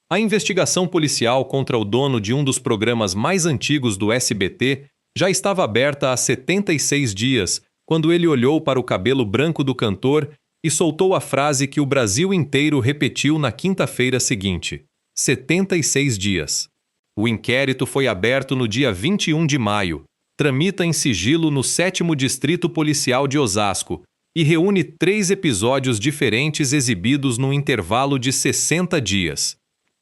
A investigação policial contra o dono de um dos programas mais antigos do SBT já estava aberta há 76 dias, quando ele olhou para o cabelo branco do cantor e soltou a frase que o Brasil inteiro repetiu na quinta-feira seguinte: 76 dias. O inquérito foi aberto no dia 21 de maio, tramita em sigilo no 7º Distrito Policial de Osasco e reúne 3 episódios diferentes exibidos num intervalo de 60 dias.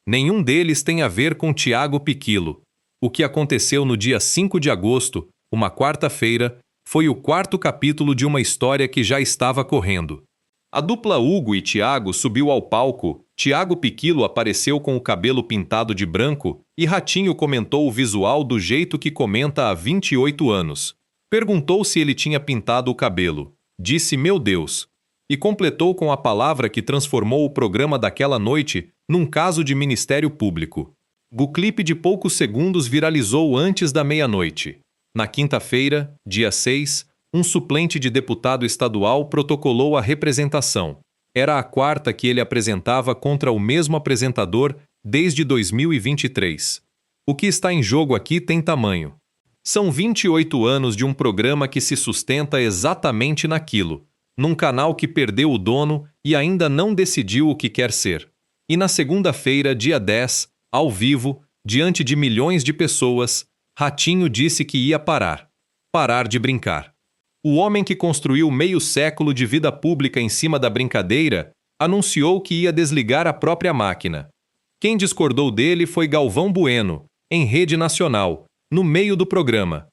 Nenhum deles tem a ver com Thiago Piquillo. O que aconteceu no dia 5 de agosto, uma quarta-feira, foi o 4º capítulo de uma história que já estava correndo. A dupla Hugo e Thiago subiu ao palco, Thiago Piquillo apareceu com o cabelo pintado de branco e Ratinho comentou o visual do jeito que comenta há 28 anos. Perguntou se ele tinha pintado o cabelo. Disse "meu Deus" e completou com a palavra que transformou o programa daquela noite num caso de Ministério Público. O clipe de poucos segundos viralizou antes da meia-noite. Na quinta-feira, dia 6, um suplente de deputado estadual protocolou a representação. Era a 4ª que ele apresentava contra o mesmo apresentador desde 2023. O que está em jogo aqui tem tamanho. São 28 anos de um programa que se sustenta exatamente naquilo, num canal que perdeu o dono e ainda não decidiu o que quer ser. E na segunda-feira, dia 10, ao vivo, diante de milhões de pessoas, Ratinho disse que ia parar. Parar de brincar. O homem que construiu meio século de vida pública em cima da brincadeira anunciou que ia desligar a própria máquina. Quem discordou dele foi Galvão Bueno, em rede nacional, no meio do programa.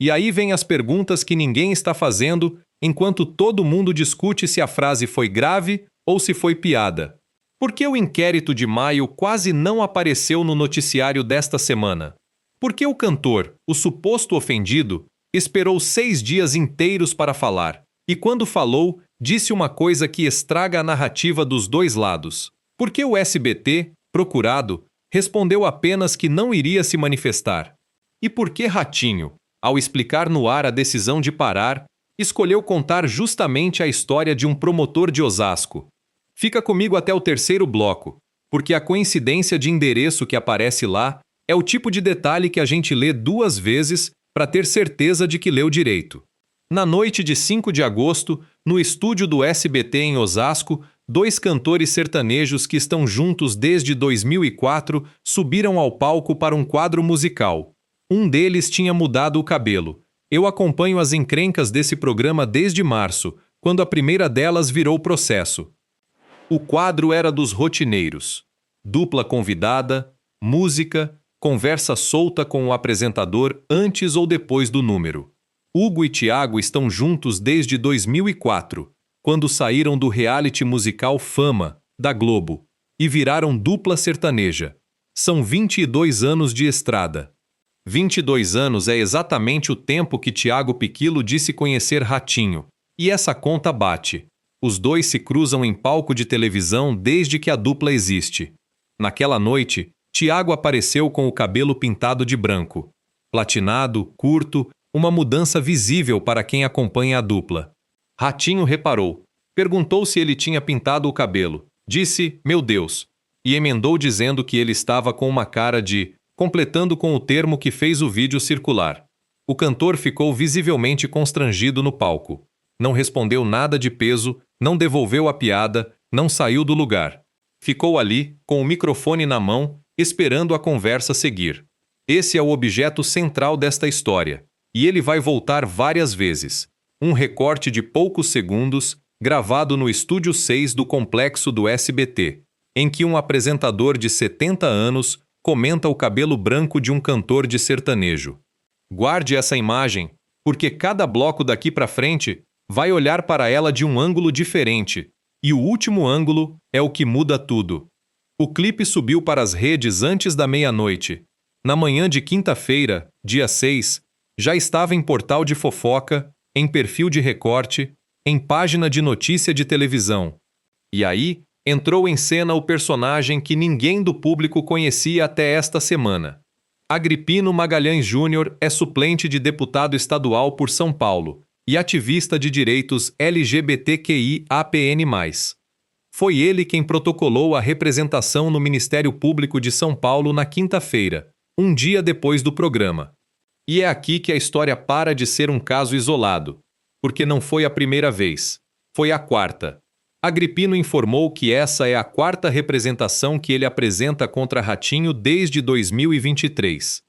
E aí vem as perguntas que ninguém está fazendo enquanto todo mundo discute se a frase foi grave ou se foi piada. Por que o inquérito de maio quase não apareceu no noticiário desta semana? Por que o cantor, o suposto ofendido, esperou 6 dias inteiros para falar, e quando falou, disse uma coisa que estraga a narrativa dos dois lados? Por que o SBT, procurado, respondeu apenas que não iria se manifestar? E por que Ratinho, ao explicar no ar a decisão de parar, escolheu contar justamente a história de um promotor de Osasco? Fica comigo até o 3º bloco, porque a coincidência de endereço que aparece lá é o tipo de detalhe que a gente lê 2 vezes para ter certeza de que leu direito. Na noite de 5 de agosto, no estúdio do SBT em Osasco, 2 cantores sertanejos que estão juntos desde 2004 subiram ao palco para um quadro musical. Um deles tinha mudado o cabelo. Eu acompanho as encrencas desse programa desde março, quando a primeira delas virou processo. O quadro era dos rotineiros. Dupla convidada, música, conversa solta com o apresentador antes ou depois do número. Hugo e Thiago estão juntos desde 2004, quando saíram do reality musical Fama, da Globo, e viraram dupla sertaneja. São 22 anos de estrada. 22 anos é exatamente o tempo que Thiago Piquillo disse conhecer Ratinho. E essa conta bate. Os dois se cruzam em palco de televisão desde que a dupla existe. Naquela noite, Thiago apareceu com o cabelo pintado de branco. Platinado, curto, uma mudança visível para quem acompanha a dupla. Ratinho reparou. Perguntou se ele tinha pintado o cabelo. Disse, "meu Deus", e emendou dizendo que ele estava com uma cara de... completando com o termo que fez o vídeo circular. O cantor ficou visivelmente constrangido no palco. Não respondeu nada de peso, não devolveu a piada, não saiu do lugar. Ficou ali, com o microfone na mão, esperando a conversa seguir. Esse é o objeto central desta história, e ele vai voltar várias vezes. Um recorte de poucos segundos, gravado no Estúdio 6 do complexo do SBT, em que um apresentador de 70 anos comenta o cabelo branco de um cantor de sertanejo. Guarde essa imagem, porque cada bloco daqui para frente vai olhar para ela de um ângulo diferente, e o último ângulo é o que muda tudo. O clipe subiu para as redes antes da meia-noite. Na manhã de quinta-feira, dia 6, já estava em portal de fofoca, em perfil de recorte, em página de notícia de televisão. E aí, entrou em cena o personagem que ninguém do público conhecia até esta semana. Agripino Magalhães Júnior é suplente de deputado estadual por São Paulo e ativista de direitos LGBTQIAPN+. Foi ele quem protocolou a representação no Ministério Público de São Paulo na quinta-feira, um dia depois do programa. E é aqui que a história para de ser um caso isolado, porque não foi a primeira vez, foi a quarta. Agripino informou que essa é a quarta representação que ele apresenta contra Ratinho desde 2023.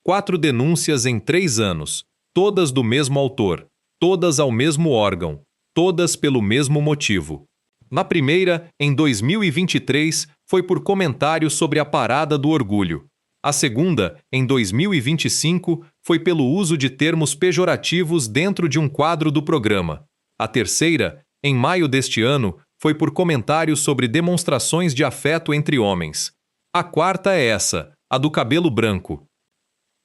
4 denúncias em 3 anos, todas do mesmo autor, todas ao mesmo órgão, todas pelo mesmo motivo. Na primeira, em 2023, foi por comentário sobre a Parada do Orgulho. A segunda, em 2025, foi pelo uso de termos pejorativos dentro de um quadro do programa. A terceira, em maio deste ano, foi por comentários sobre demonstrações de afeto entre homens. A quarta é essa, a do cabelo branco.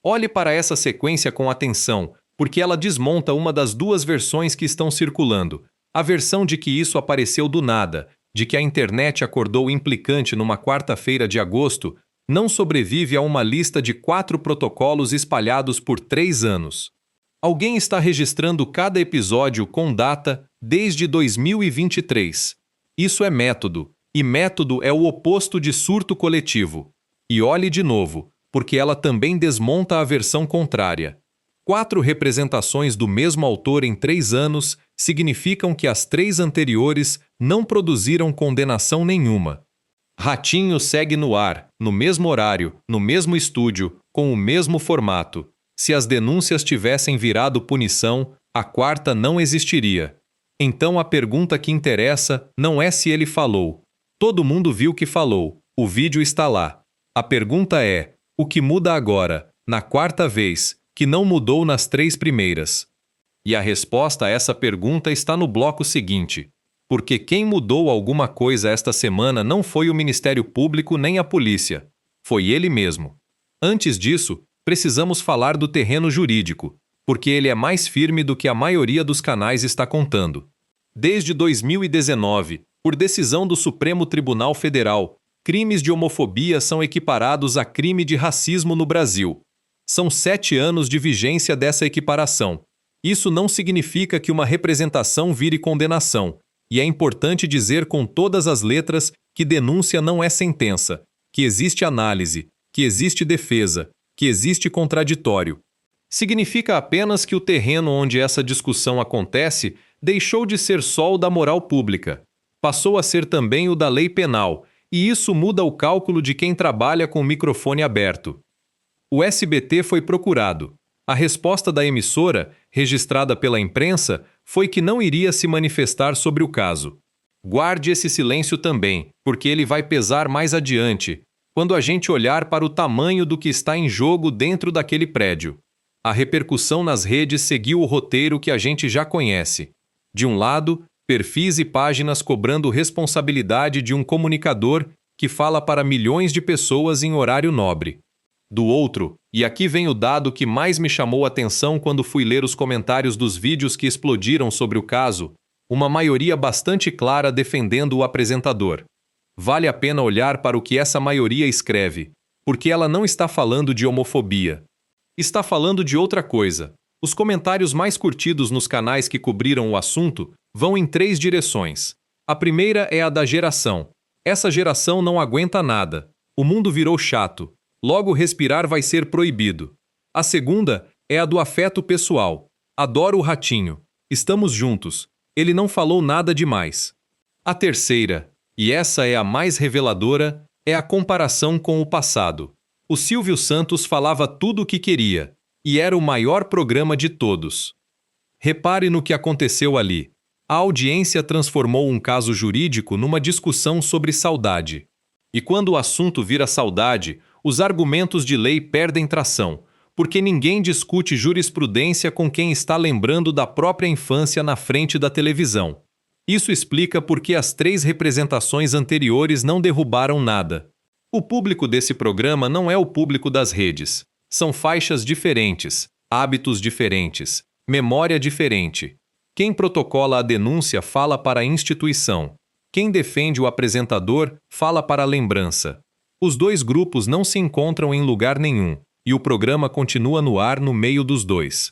Olhe para essa sequência com atenção, porque ela desmonta uma das 2 versões que estão circulando. A versão de que isso apareceu do nada, de que a internet acordou implicante numa quarta-feira de agosto, não sobrevive a uma lista de 4 protocolos espalhados por 3 anos. Alguém está registrando cada episódio com data desde 2023. Isso é método, e método é o oposto de surto coletivo. E olhe de novo, porque ela também desmonta a versão contrária. 4 representações do mesmo autor em 3 anos significam que as 3 anteriores não produziram condenação nenhuma. Ratinho segue no ar, no mesmo horário, no mesmo estúdio, com o mesmo formato. Se as denúncias tivessem virado punição, a quarta não existiria. Então a pergunta que interessa não é se ele falou. Todo mundo viu que falou, o vídeo está lá. A pergunta é, o que muda agora, na quarta vez, que não mudou nas 3 primeiras? E a resposta a essa pergunta está no bloco seguinte. Porque quem mudou alguma coisa esta semana não foi o Ministério Público nem a polícia. Foi ele mesmo. Antes disso, precisamos falar do terreno jurídico, porque ele é mais firme do que a maioria dos canais está contando. Desde 2019, por decisão do Supremo Tribunal Federal, crimes de homofobia são equiparados a crime de racismo no Brasil. São 7 anos de vigência dessa equiparação. Isso não significa que uma representação vire condenação, e é importante dizer com todas as letras que denúncia não é sentença, que existe análise, que existe defesa, que existe contraditório. Significa apenas que o terreno onde essa discussão acontece deixou de ser só o da moral pública. Passou a ser também o da lei penal, e isso muda o cálculo de quem trabalha com o microfone aberto. O SBT foi procurado. A resposta da emissora, registrada pela imprensa, foi que não iria se manifestar sobre o caso. Guarde esse silêncio também, porque ele vai pesar mais adiante, quando a gente olhar para o tamanho do que está em jogo dentro daquele prédio. A repercussão nas redes seguiu o roteiro que a gente já conhece. De um lado, perfis e páginas cobrando responsabilidade de um comunicador que fala para milhões de pessoas em horário nobre. Do outro, e aqui vem o dado que mais me chamou a atenção quando fui ler os comentários dos vídeos que explodiram sobre o caso, uma maioria bastante clara defendendo o apresentador. Vale a pena olhar para o que essa maioria escreve, porque ela não está falando de homofobia. Está falando de outra coisa. Os comentários mais curtidos nos canais que cobriram o assunto vão em 3 direções. A primeira é a da geração. Essa geração não aguenta nada. O mundo virou chato. Logo respirar vai ser proibido. A segunda é a do afeto pessoal. Adoro o Ratinho. Estamos juntos. Ele não falou nada demais. A terceira, e essa é a mais reveladora, é a comparação com o passado. O Silvio Santos falava tudo o que queria, e era o maior programa de todos. Repare no que aconteceu ali. A audiência transformou um caso jurídico numa discussão sobre saudade. E quando o assunto vira saudade, os argumentos de lei perdem tração, porque ninguém discute jurisprudência com quem está lembrando da própria infância na frente da televisão. Isso explica por que as 3 representações anteriores não derrubaram nada. O público desse programa não é o público das redes. São faixas diferentes, hábitos diferentes, memória diferente. Quem protocola a denúncia fala para a instituição. Quem defende o apresentador fala para a lembrança. Os 2 grupos não se encontram em lugar nenhum, e o programa continua no ar no meio dos 2.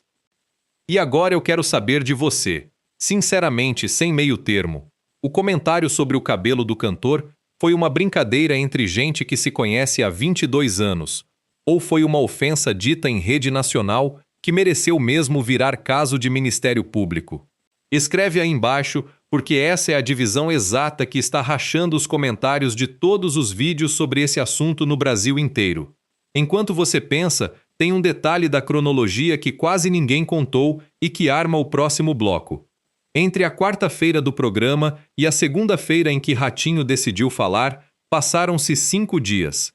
E agora eu quero saber de você, sinceramente, sem meio termo. O comentário sobre o cabelo do cantor foi uma brincadeira entre gente que se conhece há 22 anos, ou foi uma ofensa dita em rede nacional que mereceu mesmo virar caso de Ministério Público? Escreve aí embaixo, porque essa é a divisão exata que está rachando os comentários de todos os vídeos sobre esse assunto no Brasil inteiro. Enquanto você pensa, tem um detalhe da cronologia que quase ninguém contou e que arma o próximo bloco. Entre a quarta-feira do programa e a segunda-feira em que Ratinho decidiu falar, passaram-se 5 dias.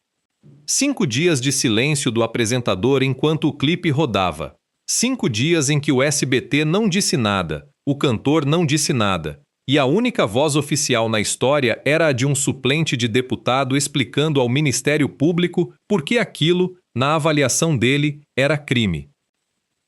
5 dias de silêncio do apresentador enquanto o clipe rodava. 5 dias em que o SBT não disse nada, o cantor não disse nada, e a única voz oficial na história era a de um suplente de deputado explicando ao Ministério Público por que aquilo, na avaliação dele, era crime.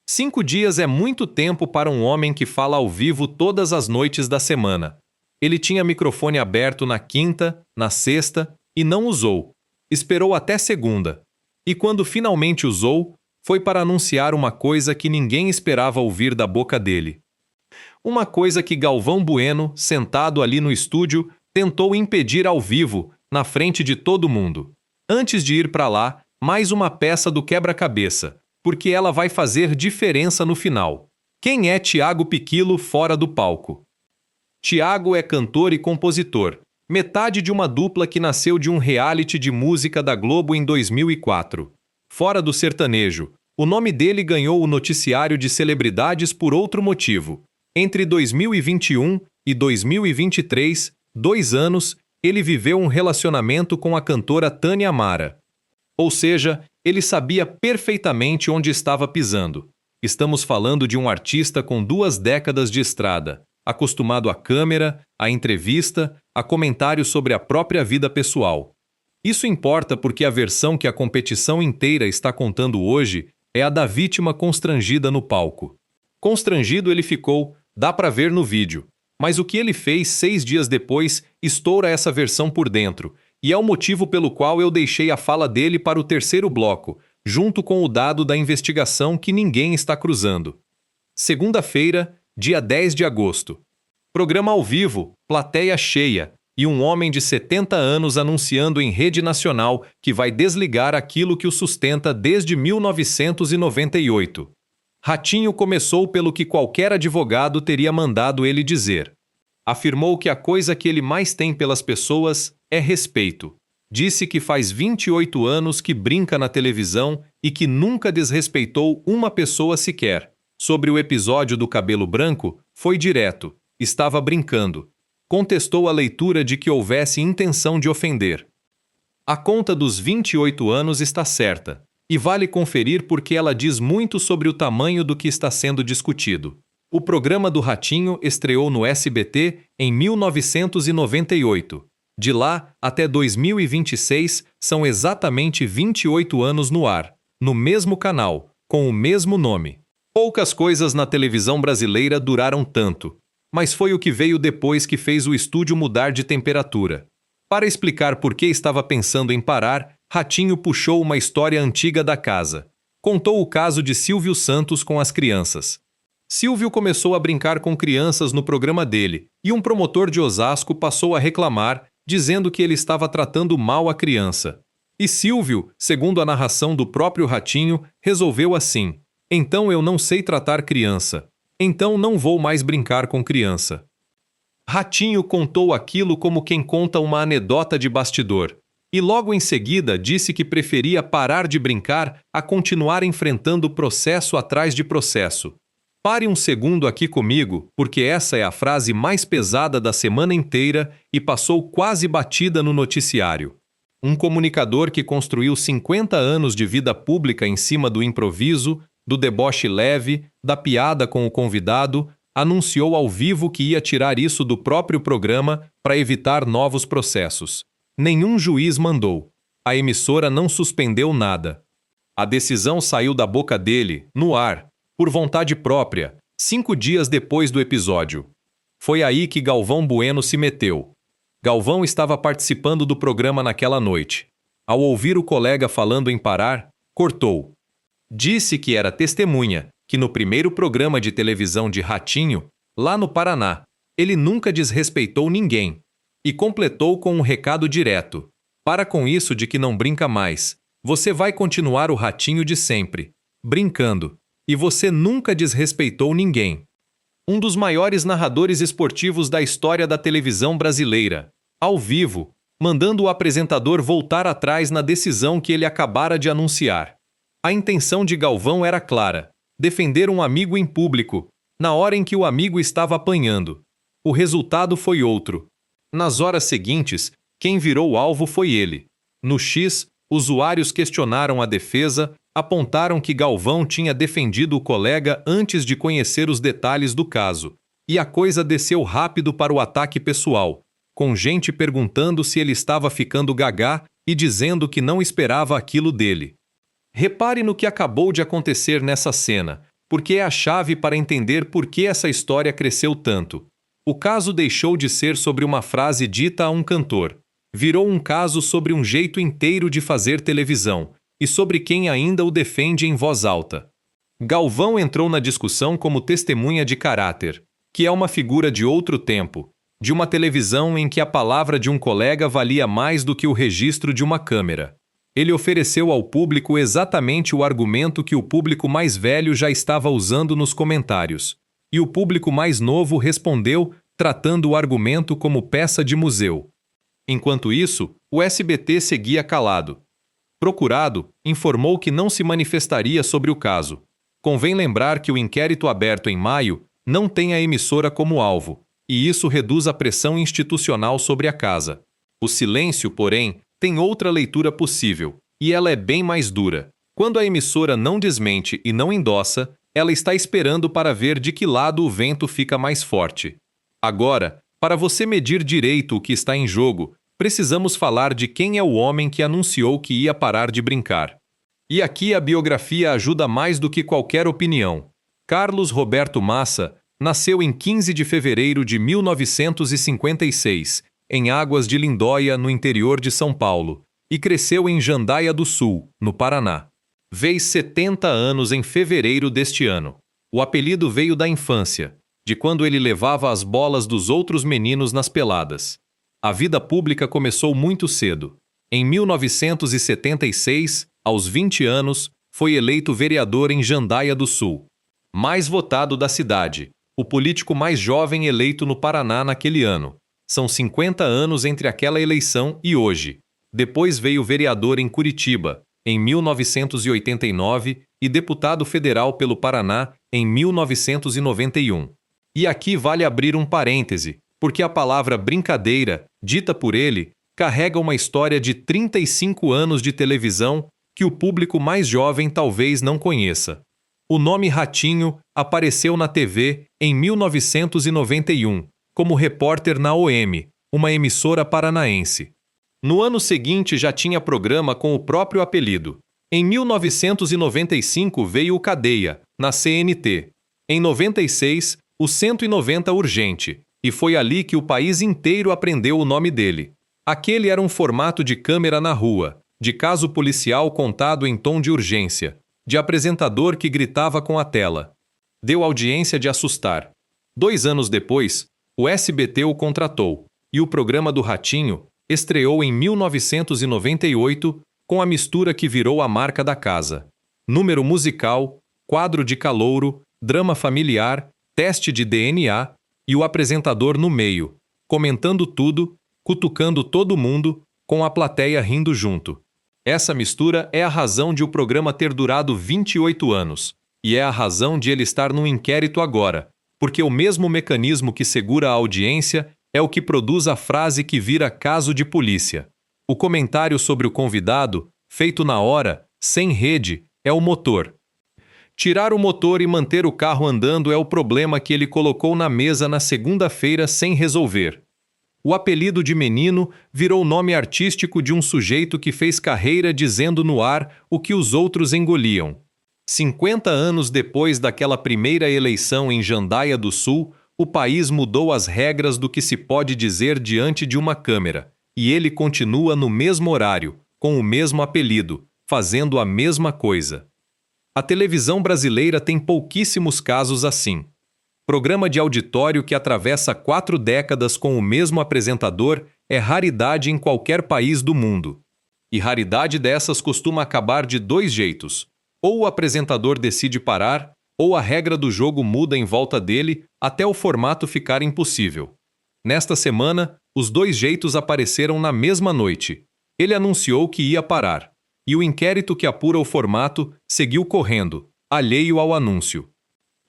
5 dias é muito tempo para um homem que fala ao vivo todas as noites da semana. Ele tinha microfone aberto na quinta, na sexta, e não usou. Esperou até segunda. E quando finalmente usou, foi para anunciar uma coisa que ninguém esperava ouvir da boca dele. Uma coisa que Galvão Bueno, sentado ali no estúdio, tentou impedir ao vivo, na frente de todo mundo. Antes de ir para lá, mais uma peça do quebra-cabeça, porque ela vai fazer diferença no final. Quem é Thiago Piquilo fora do palco? Thiago é cantor e compositor, metade de uma dupla que nasceu de um reality de música da Globo em 2004. Fora do sertanejo, o nome dele ganhou o noticiário de celebridades por outro motivo. Entre 2021 e 2023, 2 anos, ele viveu um relacionamento com a cantora Tânia Mara. Ou seja, ele sabia perfeitamente onde estava pisando. Estamos falando de um artista com 2 décadas de estrada, acostumado à câmera, à entrevista, a comentários sobre a própria vida pessoal. Isso importa porque a versão que a competição inteira está contando hoje é a da vítima constrangida no palco. Constrangido ele ficou, dá pra ver no vídeo. Mas o que ele fez 6 dias depois estoura essa versão por dentro, e é o motivo pelo qual eu deixei a fala dele para o terceiro bloco, junto com o dado da investigação que ninguém está cruzando. Segunda-feira, dia 10 de agosto. Programa ao vivo, plateia cheia, e um homem de 70 anos anunciando em rede nacional que vai desligar aquilo que o sustenta desde 1998. Ratinho começou pelo que qualquer advogado teria mandado ele dizer. Afirmou que a coisa que ele mais tem pelas pessoas é respeito. Disse que faz 28 anos que brinca na televisão e que nunca desrespeitou uma pessoa sequer. Sobre o episódio do cabelo branco, foi direto. Estava brincando. Contestou a leitura de que houvesse intenção de ofender. A conta dos 28 anos está certa, e vale conferir porque ela diz muito sobre o tamanho do que está sendo discutido. O programa do Ratinho estreou no SBT em 1998. De lá até 2026 são exatamente 28 anos no ar, no mesmo canal, com o mesmo nome. Poucas coisas na televisão brasileira duraram tanto, mas foi o que veio depois que fez o estúdio mudar de temperatura. Para explicar por que estava pensando em parar, Ratinho puxou uma história antiga da casa. Contou o caso de Silvio Santos com as crianças. Silvio começou a brincar com crianças no programa dele, e um promotor de Osasco passou a reclamar, dizendo que ele estava tratando mal a criança. E Silvio, segundo a narração do próprio Ratinho, resolveu assim: então eu não sei tratar criança. Então não vou mais brincar com criança. Ratinho contou aquilo como quem conta uma anedota de bastidor. E logo em seguida disse que preferia parar de brincar a continuar enfrentando processo atrás de processo. Pare um segundo aqui comigo, porque essa é a frase mais pesada da semana inteira e passou quase batida no noticiário. Um comunicador que construiu 50 anos de vida pública em cima do improviso, do deboche leve, da piada com o convidado, anunciou ao vivo que ia tirar isso do próprio programa para evitar novos processos. Nenhum juiz mandou. A emissora não suspendeu nada. A decisão saiu da boca dele, no ar, por vontade própria, 5 dias depois do episódio. Foi aí que Galvão Bueno se meteu. Galvão estava participando do programa naquela noite. Ao ouvir o colega falando em parar, cortou. Disse que era testemunha, que no primeiro programa de televisão de Ratinho, lá no Paraná, Ele nunca desrespeitou ninguém. E completou com um recado direto. Para com isso de que não brinca mais. Você vai continuar o ratinho de sempre. Brincando. E você nunca desrespeitou ninguém. Um dos maiores narradores esportivos da história da televisão brasileira. Ao vivo, mandando o apresentador voltar atrás na decisão que ele acabara de anunciar. A intenção de Galvão era clara: defender um amigo em público, na hora em que o amigo estava apanhando. O resultado foi outro. Nas horas seguintes, quem virou alvo foi ele. No X, usuários questionaram a defesa, apontaram que Galvão tinha defendido o colega antes de conhecer os detalhes do caso. E a coisa desceu rápido para o ataque pessoal, com gente perguntando se ele estava ficando gagá e dizendo que não esperava aquilo dele. Repare no que acabou de acontecer nessa cena, porque é a chave para entender por que essa história cresceu tanto. O caso deixou de ser sobre uma frase dita a um cantor. Virou um caso sobre um jeito inteiro de fazer televisão, e sobre quem ainda o defende em voz alta. Galvão entrou na discussão como testemunha de caráter, que é uma figura de outro tempo, de uma televisão em que a palavra de um colega valia mais do que o registro de uma câmera. Ele ofereceu ao público exatamente o argumento que o público mais velho já estava usando nos comentários, e o público mais novo respondeu tratando o argumento como peça de museu. Enquanto isso, o SBT seguia calado. Procurado, informou que não se manifestaria sobre o caso. Convém lembrar que o inquérito aberto em maio não tem a emissora como alvo, e isso reduz a pressão institucional sobre a casa. O silêncio, porém, tem outra leitura possível, e ela é bem mais dura. Quando a emissora não desmente e não endossa, ela está esperando para ver de que lado o vento fica mais forte. Agora, para você medir direito o que está em jogo, precisamos falar de quem é o homem que anunciou que ia parar de brincar. E aqui a biografia ajuda mais do que qualquer opinião. Carlos Roberto Massa nasceu em 15 de fevereiro de 1956, em Águas de Lindóia, no interior de São Paulo, e cresceu em Jandaia do Sul, no Paraná. Fez 70 anos em fevereiro deste ano. O apelido veio da infância, de quando ele levava as bolas dos outros meninos nas peladas. A vida pública começou muito cedo. Em 1976, aos 20 anos, foi eleito vereador em Jandaia do Sul. Mais votado da cidade, o político mais jovem eleito no Paraná naquele ano. São 50 anos entre aquela eleição e hoje. Depois veio vereador em Curitiba, em 1989, e deputado federal pelo Paraná, em 1991. E aqui vale abrir um parêntese, porque a palavra brincadeira, dita por ele, carrega uma história de 35 anos de televisão que o público mais jovem talvez não conheça. O nome Ratinho apareceu na TV em 1991, como repórter na OM, uma emissora paranaense. No ano seguinte já tinha programa com o próprio apelido. Em 1995 veio o Cadeia, na CNT. Em 96, o 190 Urgente. E foi ali que o país inteiro aprendeu o nome dele. Aquele era um formato de câmera na rua, de caso policial contado em tom de urgência, de apresentador que gritava com a tela. Deu audiência de assustar. 2 anos depois, o SBT o contratou, e o programa do Ratinho estreou em 1998 com a mistura que virou a marca da casa. Número musical, quadro de calouro, drama familiar, teste de DNA e o apresentador no meio, comentando tudo, cutucando todo mundo, com a plateia rindo junto. Essa mistura é a razão de o programa ter durado 28 anos, e é a razão de ele estar num inquérito agora, porque o mesmo mecanismo que segura a audiência é o que produz a frase que vira caso de polícia. O comentário sobre o convidado, feito na hora, sem rede, é o motor. Tirar o motor e manter o carro andando é o problema que ele colocou na mesa na segunda-feira sem resolver. O apelido de Menino virou nome artístico de um sujeito que fez carreira dizendo no ar o que os outros engoliam. 50 anos depois daquela primeira eleição em Jandaia do Sul, o país mudou as regras do que se pode dizer diante de uma câmera, e ele continua no mesmo horário, com o mesmo apelido, fazendo a mesma coisa. A televisão brasileira tem pouquíssimos casos assim. Programa de auditório que atravessa 4 décadas com o mesmo apresentador é raridade em qualquer país do mundo. E raridade dessas costuma acabar de 2 jeitos. Ou o apresentador decide parar, ou a regra do jogo muda em volta dele até o formato ficar impossível. Nesta semana, os 2 jeitos apareceram na mesma noite. Ele anunciou que ia parar, e o inquérito que apura o formato seguiu correndo, alheio ao anúncio.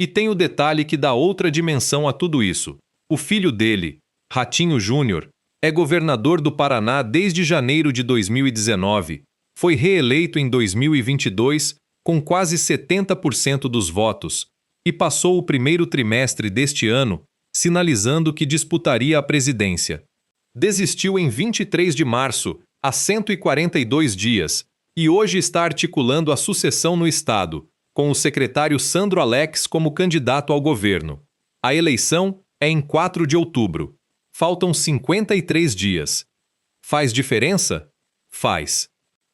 E tem o detalhe que dá outra dimensão a tudo isso. O filho dele, Ratinho Júnior, é governador do Paraná desde janeiro de 2019, foi reeleito em 2022 com quase 70% dos votos e passou o primeiro trimestre deste ano sinalizando que disputaria a presidência. Desistiu em 23 de março, há 142 dias, e hoje está articulando a sucessão no estado, com o secretário Sandro Alex como candidato ao governo. A eleição é em 4 de outubro. Faltam 53 dias. Faz diferença? Faz.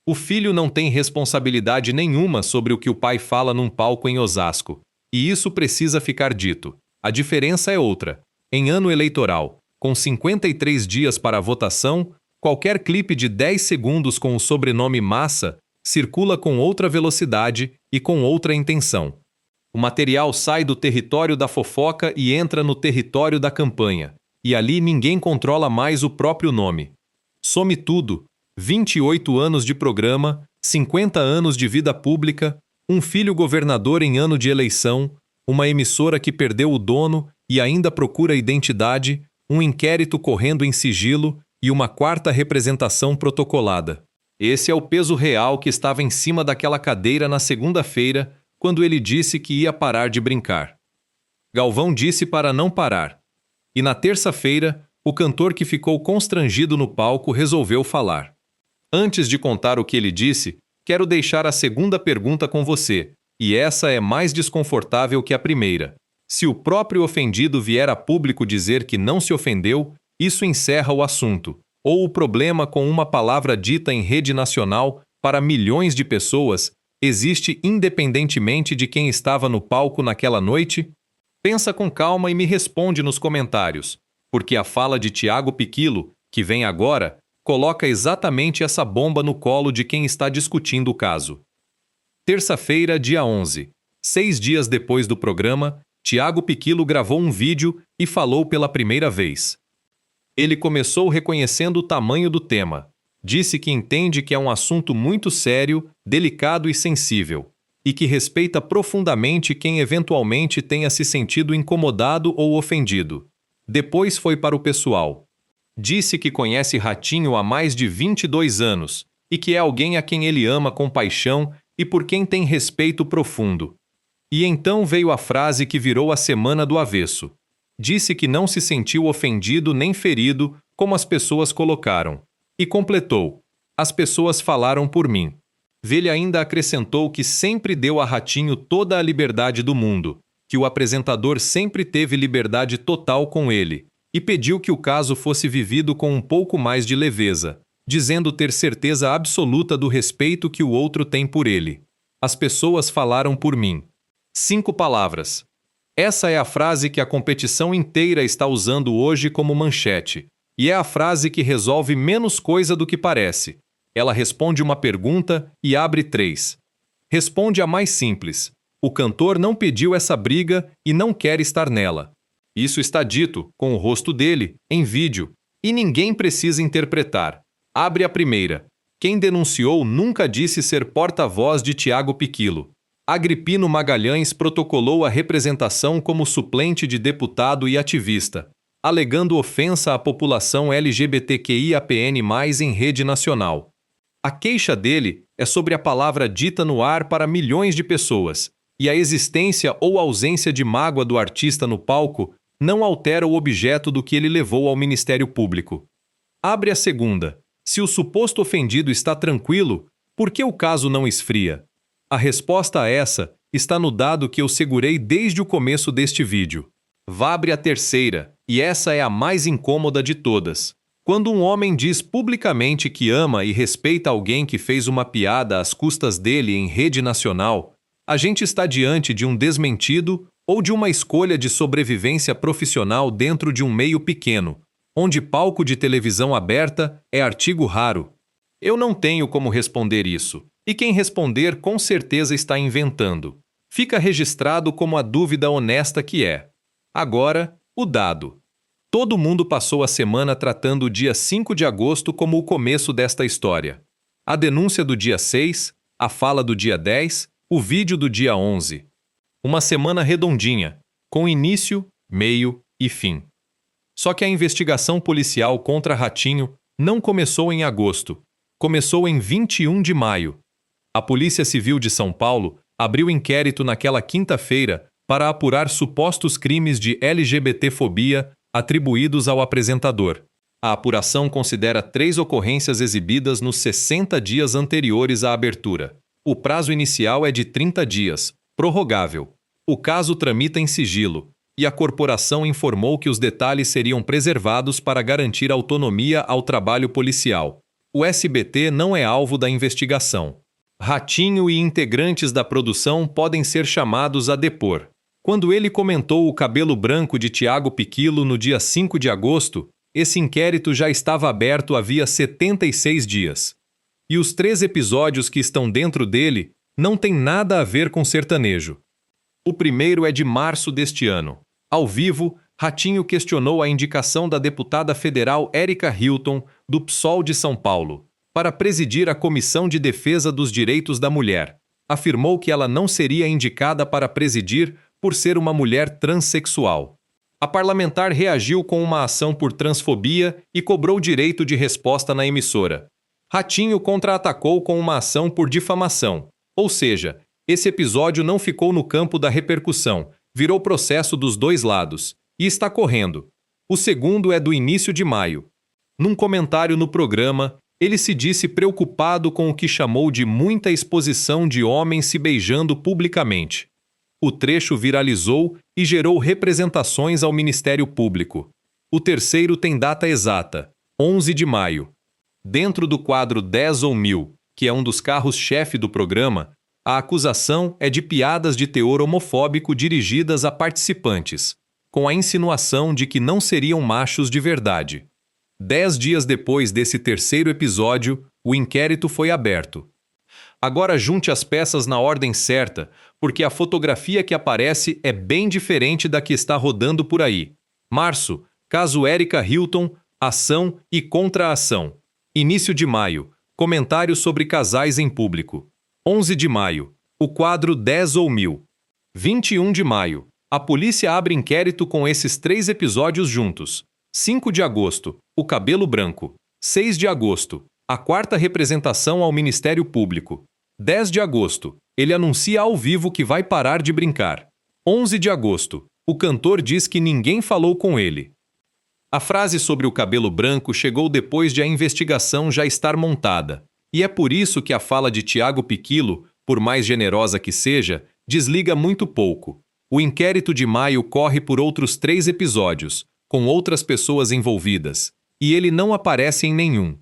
O filho não tem responsabilidade nenhuma sobre o que o pai fala num palco em Osasco. E isso precisa ficar dito. A diferença é outra. Em ano eleitoral, com 53 dias para a votação, qualquer clipe de 10 segundos com o sobrenome Massa circula com outra velocidade e com outra intenção. O material sai do território da fofoca e entra no território da campanha. E ali ninguém controla mais o próprio nome. Some tudo, 28 anos de programa, 50 anos de vida pública, um filho governador em ano de eleição, uma emissora que perdeu o dono e ainda procura identidade, um inquérito correndo em sigilo e uma 4ª representação protocolada. Esse é o peso real que estava em cima daquela cadeira na segunda-feira, quando ele disse que ia parar de brincar. Galvão disse para não parar. E na terça-feira, o cantor que ficou constrangido no palco resolveu falar. Antes de contar o que ele disse, quero deixar a segunda pergunta com você, e essa é mais desconfortável que a primeira. Se o próprio ofendido vier a público dizer que não se ofendeu, isso encerra o assunto. Ou o problema com uma palavra dita em rede nacional para milhões de pessoas existe independentemente de quem estava no palco naquela noite? Pensa com calma e me responde nos comentários, porque a fala de Thiago Piquilo, que vem agora, coloca exatamente essa bomba no colo de quem está discutindo o caso. Terça-feira, dia 11. 6 dias depois do programa, Thiago Piquilo gravou um vídeo e falou pela primeira vez. Ele começou reconhecendo o tamanho do tema. Disse que entende que é um assunto muito sério, delicado e sensível, e que respeita profundamente quem eventualmente tenha se sentido incomodado ou ofendido. Depois foi para o pessoal. Disse que conhece Ratinho há mais de 22 anos e que é alguém a quem ele ama com paixão e por quem tem respeito profundo. E então veio a frase que virou a semana do avesso. Disse que não se sentiu ofendido nem ferido, como as pessoas colocaram. E completou: as pessoas falaram por mim. Velha ainda acrescentou que sempre deu a Ratinho toda a liberdade do mundo, que o apresentador sempre teve liberdade total com ele, e pediu que o caso fosse vivido com um pouco mais de leveza, dizendo ter certeza absoluta do respeito que o outro tem por ele. As pessoas falaram por mim. 5 palavras. Essa é a frase que a competição inteira está usando hoje como manchete, e é a frase que resolve menos coisa do que parece. Ela responde uma pergunta e abre 3. Responde a mais simples. O cantor não pediu essa briga e não quer estar nela. Isso está dito, com o rosto dele, em vídeo, e ninguém precisa interpretar. Abre a primeira. Quem denunciou nunca disse ser porta-voz de Thiago Piquilo. Agripino Magalhães protocolou a representação como suplente de deputado e ativista, alegando ofensa à população LGBTQIAPN+, em rede nacional. A queixa dele é sobre a palavra dita no ar para milhões de pessoas, e a existência ou ausência de mágoa do artista no palco não altera o objeto do que ele levou ao Ministério Público. Abre a segunda. Se o suposto ofendido está tranquilo, por que o caso não esfria? A resposta a essa está no dado que eu segurei desde o começo deste vídeo. Abre a terceira, e essa é a mais incômoda de todas. Quando um homem diz publicamente que ama e respeita alguém que fez uma piada às custas dele em rede nacional, a gente está diante de um desmentido ou de uma escolha de sobrevivência profissional dentro de um meio pequeno, onde palco de televisão aberta é artigo raro? Eu não tenho como responder isso, e quem responder com certeza está inventando. Fica registrado como a dúvida honesta que é. Agora, o dado. Todo mundo passou a semana tratando o dia 5 de agosto como o começo desta história. A denúncia do dia 6, a fala do dia 10, o vídeo do dia 11. Uma semana redondinha, com início, meio e fim. Só que a investigação policial contra Ratinho não começou em agosto. Começou em 21 de maio. A Polícia Civil de São Paulo abriu inquérito naquela quinta-feira para apurar supostos crimes de LGBTfobia atribuídos ao apresentador. A apuração considera 3 ocorrências exibidas nos 60 dias anteriores à abertura. O prazo inicial é de 30 dias, prorrogável. O caso tramita em sigilo, e a corporação informou que os detalhes seriam preservados para garantir autonomia ao trabalho policial. O SBT não é alvo da investigação. Ratinho e integrantes da produção podem ser chamados a depor. Quando ele comentou o cabelo branco de Tiago Piquilo no dia 5 de agosto, esse inquérito já estava aberto havia 76 dias. E os 3 episódios que estão dentro dele não têm nada a ver com sertanejo. O primeiro é de março deste ano. Ao vivo, Ratinho questionou a indicação da deputada federal Érica Hilton, do PSOL de São Paulo, para presidir a Comissão de Defesa dos Direitos da Mulher. Afirmou que ela não seria indicada para presidir por ser uma mulher transexual. A parlamentar reagiu com uma ação por transfobia e cobrou direito de resposta na emissora. Ratinho contra-atacou com uma ação por difamação, ou seja, esse episódio não ficou no campo da repercussão, virou processo dos 2 lados, e está correndo. O segundo é do início de maio. Num comentário no programa, ele se disse preocupado com o que chamou de muita exposição de homens se beijando publicamente. O trecho viralizou e gerou representações ao Ministério Público. O terceiro tem data exata, 11 de maio. Dentro do quadro 10 ou 1000, que é um dos carros-chefe do programa, a acusação é de piadas de teor homofóbico dirigidas a participantes, com a insinuação de que não seriam machos de verdade. 10 dias depois desse terceiro episódio, o inquérito foi aberto. Agora junte as peças na ordem certa, porque a fotografia que aparece é bem diferente da que está rodando por aí. Março, caso Érica Hilton, ação e contra-ação. Início de maio, comentários sobre casais em público. 11 de maio, o quadro 10 ou 1000. 21 de maio, a polícia abre inquérito com esses 3 episódios juntos. 5 de agosto, o cabelo branco. 6 de agosto, a 4ª representação ao Ministério Público. 10 de agosto, ele anuncia ao vivo que vai parar de brincar. 11 de agosto, o cantor diz que ninguém falou com ele. A frase sobre o cabelo branco chegou depois de a investigação já estar montada. E é por isso que a fala de Tiago Piquilo, por mais generosa que seja, desliga muito pouco. O inquérito de maio corre por outros 3 episódios, com outras pessoas envolvidas, e ele não aparece em nenhum.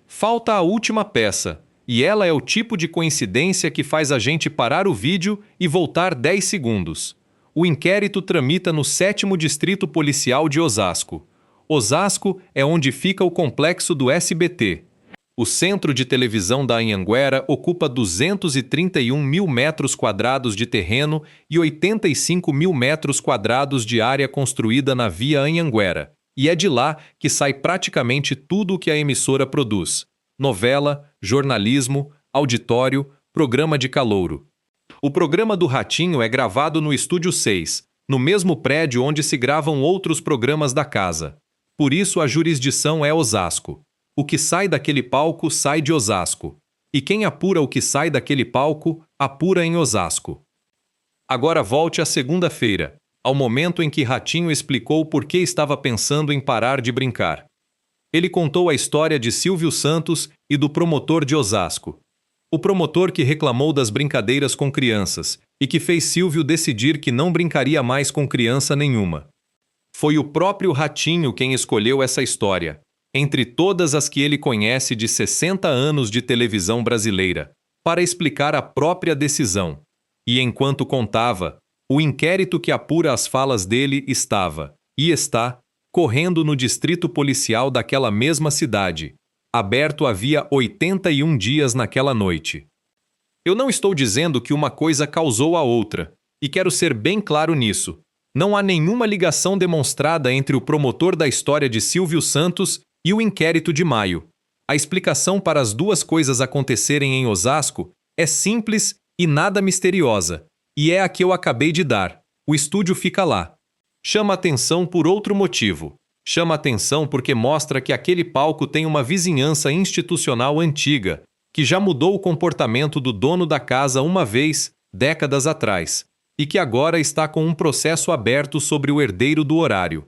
Falta a última peça, e ela é o tipo de coincidência que faz a gente parar o vídeo e voltar 10 segundos. O inquérito tramita no 7º Distrito Policial de Osasco. Osasco é onde fica o complexo do SBT. O centro de televisão da Anhanguera ocupa 231 mil metros quadrados de terreno e 85 mil metros quadrados de área construída na Via Anhanguera, e é de lá que sai praticamente tudo o que a emissora produz: novela, jornalismo, auditório, programa de calouro. O programa do Ratinho é gravado no Estúdio 6, no mesmo prédio onde se gravam outros programas da casa. Por isso a jurisdição é Osasco. O que sai daquele palco sai de Osasco. E quem apura o que sai daquele palco, apura em Osasco. Agora volte à segunda-feira, ao momento em que Ratinho explicou por que estava pensando em parar de brincar. Ele contou a história de Silvio Santos e do promotor de Osasco. O promotor que reclamou das brincadeiras com crianças e que fez Silvio decidir que não brincaria mais com criança nenhuma. Foi o próprio Ratinho quem escolheu essa história, entre todas as que ele conhece de 60 anos de televisão brasileira, para explicar a própria decisão. E enquanto contava, O inquérito que apura as falas dele estava, e está, correndo no distrito policial daquela mesma cidade, aberto havia 81 dias naquela noite. Eu não estou dizendo que uma coisa causou a outra, e quero ser bem claro nisso. Não há nenhuma ligação demonstrada entre o promotor da história de Silvio Santos e o inquérito de maio. A explicação para as duas coisas acontecerem em Osasco é simples e nada misteriosa, e é a que eu acabei de dar. O estúdio fica lá. Chama atenção por outro motivo. Chama atenção porque mostra que aquele palco tem uma vizinhança institucional antiga, que já mudou o comportamento do dono da casa uma vez, décadas atrás, e que agora está com um processo aberto sobre o herdeiro do horário.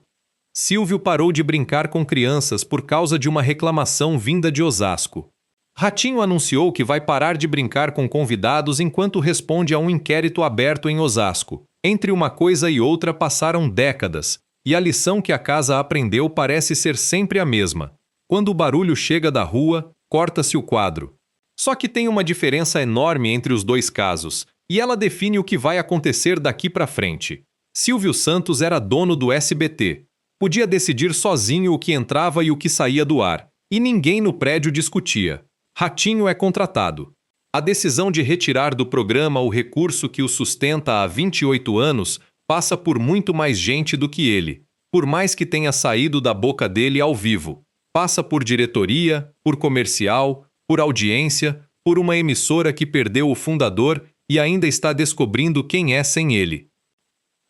Silvio parou de brincar com crianças por causa de uma reclamação vinda de Osasco. Ratinho anunciou que vai parar de brincar com convidados enquanto responde a um inquérito aberto em Osasco. Entre uma coisa e outra passaram décadas, e a lição que a casa aprendeu parece ser sempre a mesma. Quando o barulho chega da rua, corta-se o quadro. Só que tem uma diferença enorme entre os dois casos, e ela define o que vai acontecer daqui para frente. Silvio Santos era dono do SBT. Podia decidir sozinho o que entrava e o que saía do ar, e ninguém no prédio discutia. Ratinho é contratado. A decisão de retirar do programa o recurso que o sustenta há 28 anos passa por muito mais gente do que ele, por mais que tenha saído da boca dele ao vivo. Passa por diretoria, por comercial, por audiência, por uma emissora que perdeu o fundador e ainda está descobrindo quem é sem ele.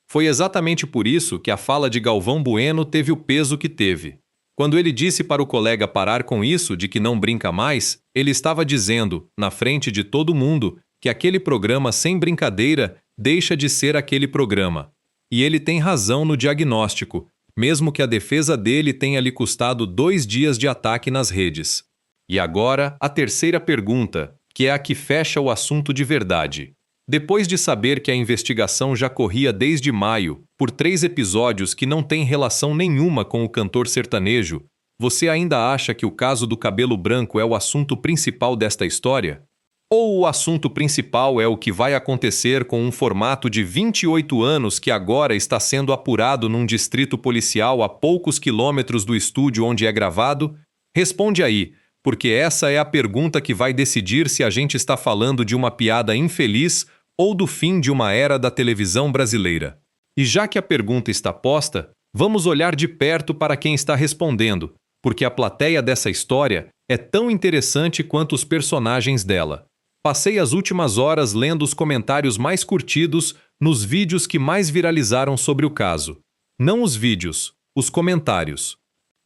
Foi exatamente por isso que a fala de Galvão Bueno teve o peso que teve. Quando ele disse para o colega parar com isso de que não brinca mais, ele estava dizendo, na frente de todo mundo, que aquele programa sem brincadeira deixa de ser aquele programa. E ele tem razão no diagnóstico, mesmo que a defesa dele tenha lhe custado 2 dias de ataque nas redes. E agora, a terceira pergunta, que é a que fecha o assunto de verdade. Depois de saber que a investigação já corria desde maio, por 3 episódios que não têm relação nenhuma com o cantor sertanejo, você ainda acha que o caso do cabelo branco é o assunto principal desta história? Ou o assunto principal é o que vai acontecer com um formato de 28 anos que agora está sendo apurado num distrito policial a poucos quilômetros do estúdio onde é gravado? Responde aí, porque essa é a pergunta que vai decidir se a gente está falando de uma piada infeliz ou do fim de uma era da televisão brasileira. E já que a pergunta está posta, vamos olhar de perto para quem está respondendo, porque a plateia dessa história é tão interessante quanto os personagens dela. Passei as últimas horas lendo os comentários mais curtidos nos vídeos que mais viralizaram sobre o caso. Não os vídeos, os comentários.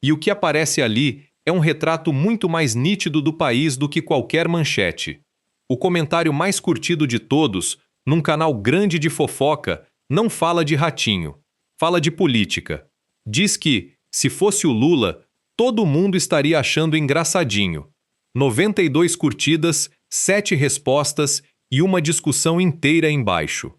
E o que aparece ali é um retrato muito mais nítido do país do que qualquer manchete. O comentário mais curtido de todos, num canal grande de fofoca, não fala de Ratinho, fala de política. Diz que, se fosse o Lula, todo mundo estaria achando engraçadinho. 92 curtidas, 7 respostas e uma discussão inteira embaixo.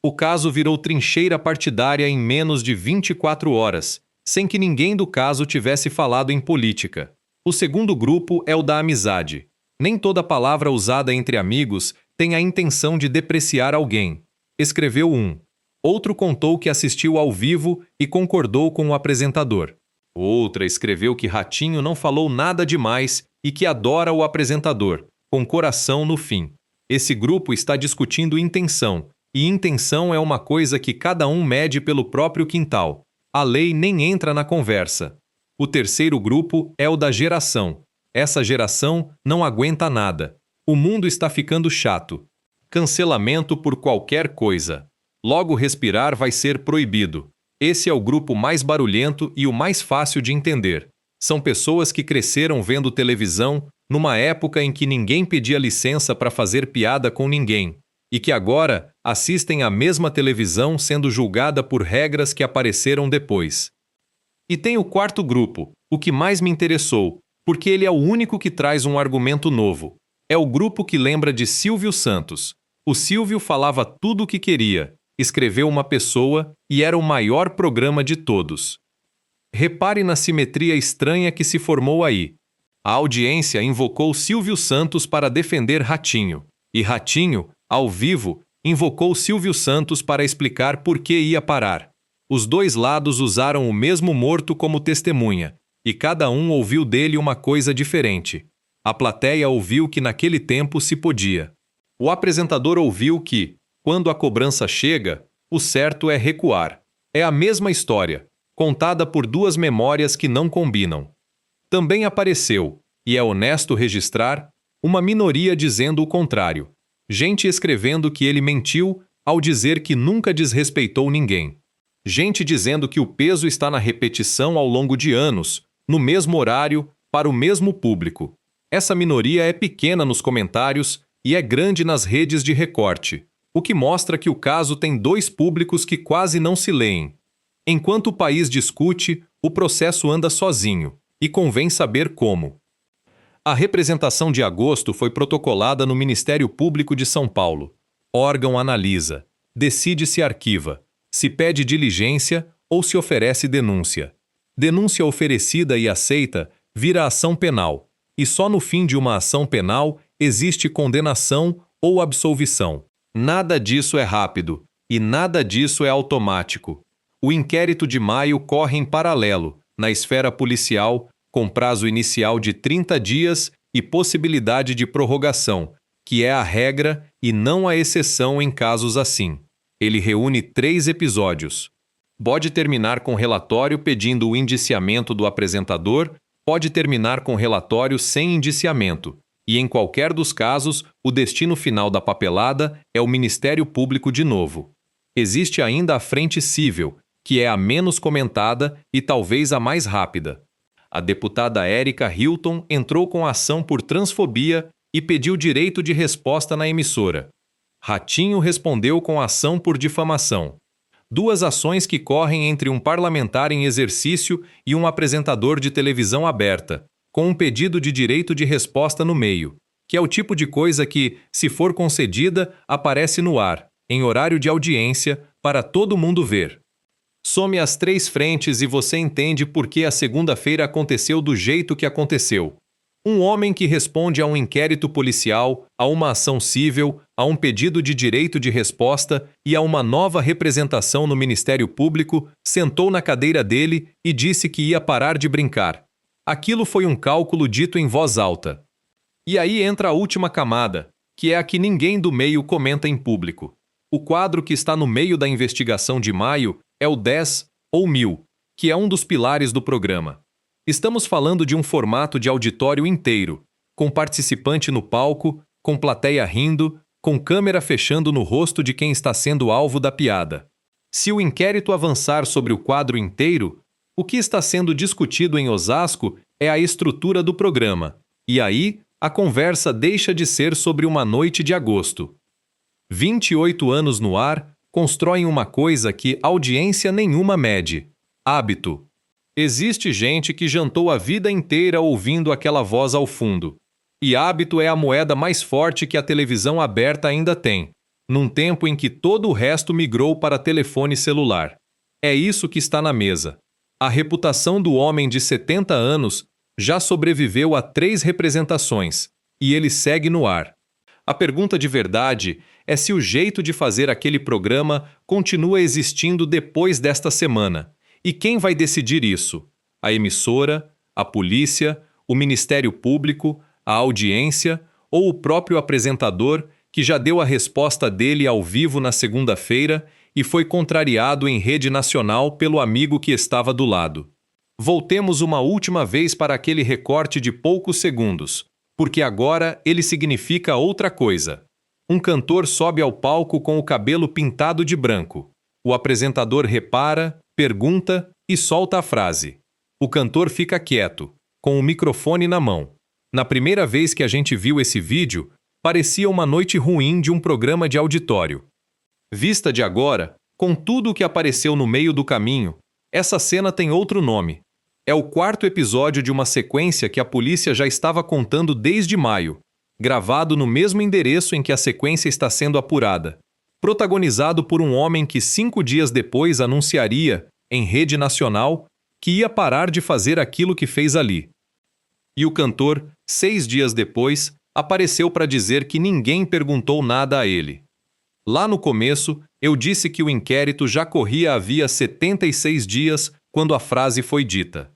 O caso virou trincheira partidária em menos de 24 horas, sem que ninguém do caso tivesse falado em política. O segundo grupo é o da amizade. Nem toda palavra usada entre amigos tem a intenção de depreciar alguém. Escreveu um. Outro contou que assistiu ao vivo e concordou com o apresentador. Outra escreveu que Ratinho não falou nada demais e que adora o apresentador, com coração no fim. Esse grupo está discutindo intenção, e intenção é uma coisa que cada um mede pelo próprio quintal. A lei nem entra na conversa. O terceiro grupo é o da geração. Essa geração não aguenta nada. O mundo está ficando chato. Cancelamento por qualquer coisa. Logo respirar vai ser proibido. Esse é o grupo mais barulhento e o mais fácil de entender. São pessoas que cresceram vendo televisão numa época em que ninguém pedia licença para fazer piada com ninguém, e que agora assistem à mesma televisão sendo julgada por regras que apareceram depois. E tem o quarto grupo, o que mais me interessou, porque ele é o único que traz um argumento novo. É o grupo que lembra de Silvio Santos. O Silvio falava tudo o que queria, escreveu uma pessoa e era o maior programa de todos. Repare na simetria estranha que se formou aí. A audiência invocou Silvio Santos para defender Ratinho, e Ratinho, ao vivo, invocou Silvio Santos para explicar por que ia parar. Os dois lados usaram o mesmo morto como testemunha, e cada um ouviu dele uma coisa diferente. A plateia ouviu que naquele tempo se podia. O apresentador ouviu que, quando a cobrança chega, o certo é recuar. É a mesma história, contada por duas memórias que não combinam. Também apareceu, e é honesto registrar, uma minoria dizendo o contrário. Gente escrevendo que ele mentiu ao dizer que nunca desrespeitou ninguém. Gente dizendo que o peso está na repetição ao longo de anos, no mesmo horário, para o mesmo público. Essa minoria é pequena nos comentários e é grande nas redes de recorte, o que mostra que o caso tem dois públicos que quase não se leem. Enquanto o país discute, o processo anda sozinho, e convém saber como. A representação de agosto foi protocolada no Ministério Público de São Paulo. Órgão analisa, decide se arquiva, se pede diligência ou se oferece denúncia. Denúncia oferecida e aceita vira ação penal, e só no fim de uma ação penal existe condenação ou absolvição. Nada disso é rápido, e nada disso é automático. O inquérito de maio corre em paralelo, na esfera policial, com prazo inicial de 30 dias e possibilidade de prorrogação, que é a regra e não a exceção em casos assim. Ele reúne 3 episódios. Pode terminar com relatório pedindo o indiciamento do apresentador, pode terminar com relatório sem indiciamento, e em qualquer dos casos, o destino final da papelada é o Ministério Público de novo. Existe ainda a frente cível, que é a menos comentada e talvez a mais rápida. A deputada Érica Hilton entrou com ação por transfobia e pediu direito de resposta na emissora. Ratinho respondeu com ação por difamação. 2 ações que correm entre um parlamentar em exercício e um apresentador de televisão aberta, com um pedido de direito de resposta no meio, que é o tipo de coisa que, se for concedida, aparece no ar, em horário de audiência, para todo mundo ver. Some as 3 frentes e você entende por que a segunda-feira aconteceu do jeito que aconteceu. Um homem que responde a um inquérito policial, a uma ação cível, a um pedido de direito de resposta e a uma nova representação no Ministério Público, sentou na cadeira dele e disse que ia parar de brincar. Aquilo foi um cálculo dito em voz alta. E aí entra a última camada, que é a que ninguém do meio comenta em público. O quadro que está no meio da investigação de maio é o 10 ou 1000, que é um dos pilares do programa. Estamos falando de um formato de auditório inteiro, com participante no palco, com plateia rindo, com câmera fechando no rosto de quem está sendo alvo da piada. Se o inquérito avançar sobre o quadro inteiro, o que está sendo discutido em Osasco é a estrutura do programa, e aí a conversa deixa de ser sobre uma noite de agosto. 28 anos no ar constroem uma coisa que audiência nenhuma mede: hábito. Existe gente que jantou a vida inteira ouvindo aquela voz ao fundo. E hábito é a moeda mais forte que a televisão aberta ainda tem, num tempo em que todo o resto migrou para telefone celular. É isso que está na mesa. A reputação do homem de 70 anos já sobreviveu a 3 representações, e ele segue no ar. A pergunta de verdade é se o jeito de fazer aquele programa continua existindo depois desta semana. E quem vai decidir isso? A emissora, a polícia, o Ministério Público, a audiência ou o próprio apresentador, que já deu a resposta dele ao vivo na segunda-feira e foi contrariado em rede nacional pelo amigo que estava do lado? Voltemos uma última vez para aquele recorte de poucos segundos, porque agora ele significa outra coisa. Um cantor sobe ao palco com o cabelo pintado de branco. O apresentador repara, pergunta e solta a frase. O cantor fica quieto, com o microfone na mão. Na primeira vez que a gente viu esse vídeo, parecia uma noite ruim de um programa de auditório. Vista de agora, com tudo o que apareceu no meio do caminho, essa cena tem outro nome. É o 4º episódio de uma sequência que a polícia já estava contando desde maio, gravado no mesmo endereço em que a sequência está sendo apurada. Protagonizado por um homem que 5 dias depois anunciaria, em rede nacional, que ia parar de fazer aquilo que fez ali. E o cantor, 6 dias depois, apareceu para dizer que ninguém perguntou nada a ele. Lá no começo, eu disse que o inquérito já corria havia 76 dias quando a frase foi dita.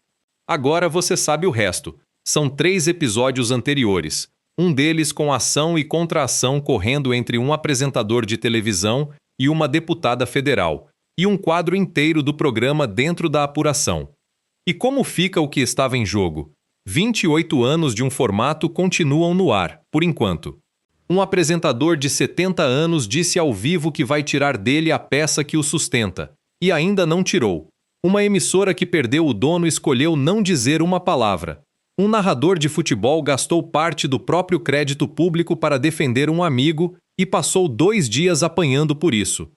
Agora você sabe o resto. São 3 episódios anteriores, um deles com ação e contra-ação correndo entre um apresentador de televisão e uma deputada federal, e um quadro inteiro do programa dentro da apuração. E como fica o que estava em jogo? 28 anos de um formato continuam no ar, por enquanto. Um apresentador de 70 anos disse ao vivo que vai tirar dele a peça que o sustenta, e ainda não tirou. Uma emissora que perdeu o dono escolheu não dizer uma palavra. Um narrador de futebol gastou parte do próprio crédito público para defender um amigo e passou 2 dias apanhando por isso.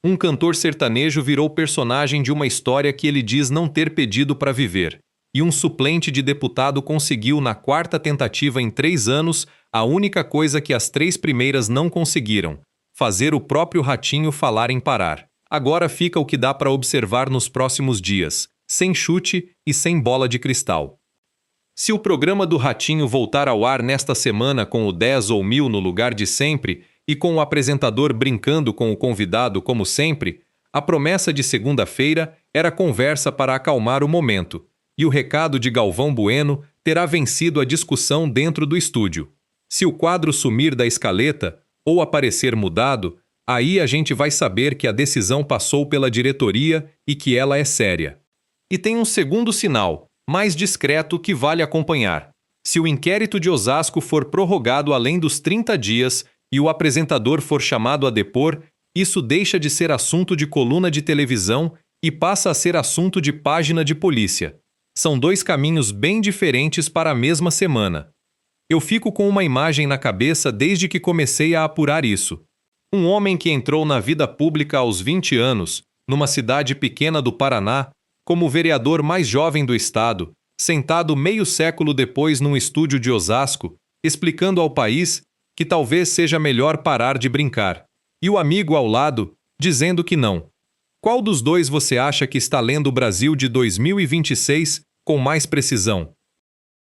Um cantor sertanejo virou personagem de uma história que ele diz não ter pedido para viver. E um suplente de deputado conseguiu, na 4ª tentativa em 3 anos, a única coisa que as 3 primeiras não conseguiram: fazer o próprio Ratinho falar em parar. Agora fica o que dá para observar nos próximos dias, sem chute e sem bola de cristal. Se o programa do Ratinho voltar ao ar nesta semana com o 10 ou 1000 no lugar de sempre e com o apresentador brincando com o convidado como sempre, a promessa de segunda-feira era conversa para acalmar o momento, e o recado de Galvão Bueno terá vencido a discussão dentro do estúdio. Se o quadro sumir da escaleta ou aparecer mudado, aí a gente vai saber que a decisão passou pela diretoria e que ela é séria. E tem um segundo sinal, mais discreto, que vale acompanhar. Se o inquérito de Osasco for prorrogado além dos 30 dias e o apresentador for chamado a depor, isso deixa de ser assunto de coluna de televisão e passa a ser assunto de página de polícia. São 2 caminhos bem diferentes para a mesma semana. Eu fico com uma imagem na cabeça desde que comecei a apurar isso. Um homem que entrou na vida pública aos 20 anos, numa cidade pequena do Paraná, como o vereador mais jovem do estado, sentado meio século depois num estúdio de Osasco, explicando ao país que talvez seja melhor parar de brincar. E o amigo ao lado, dizendo que não. Qual dos dois você acha que está lendo o Brasil de 2026 com mais precisão?